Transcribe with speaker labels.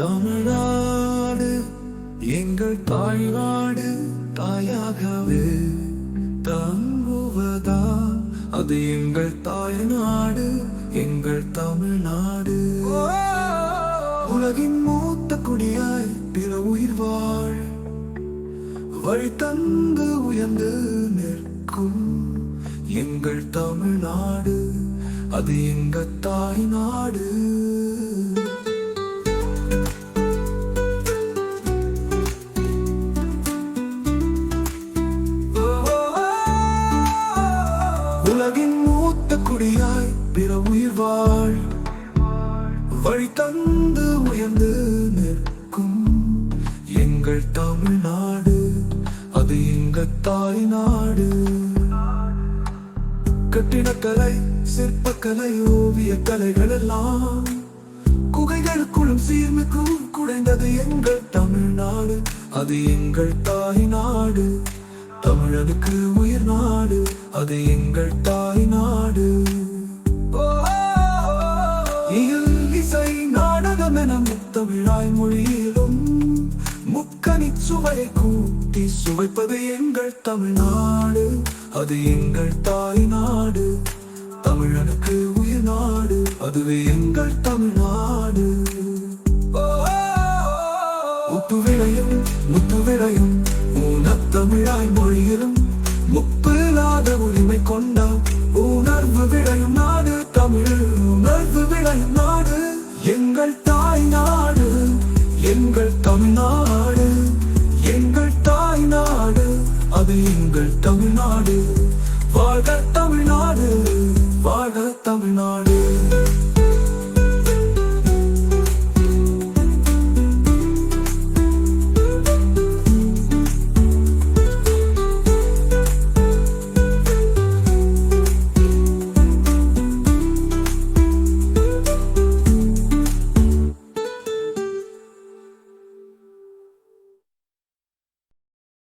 Speaker 1: தமிழ்நாடு எங்கள் தாய்நாடு, தாயாகவே தங்குவதா அது எங்கள் தாய்நாடு, எங்கள் தமிழ்நாடு. உலகின் மூத்த குடியாய் பிற உயிர் வாழ் வழி தந்து உயர்ந்து நிற்கும் எங்கள் தமிழ்நாடு, அது எங்கள் தாய்நாடு. உலகின் மூத்த குடியாய் பிற உயிர் வாழ் வழி தந்து உயர்ந்து நிற்கும் எங்கள் தமிழ்நாடு, அது எங்கள் தாய்நாடு. கட்டிடக்கலை, சிற்பக்கலை, ஓவிய கலைகள் எல்லாம் குகைகளுக்குள்ளும் சீர்மிக்கும் குறைந்தது எங்கள் தமிழ்நாடு, அது எங்கள் தாய்நாடு. தமிழனுக்கு உயிர் நாடு, அது எங்கள் தாய்நாடு. இசை நாடகம் என முத்தமிழாய் மொழியிலும் முக்கணி சுவையை கூட்டி சுவைப்பது எங்கள் தமிழ்நாடு, அது எங்கள் தாய்நாடு. தமிழனுக்கு உயிர் நாடு, அதுவே எங்கள் தமிழ்நாடு. உப்பு விளையும் முத்து விளையும் ஊனத்தமிழாய் மொழியிலும்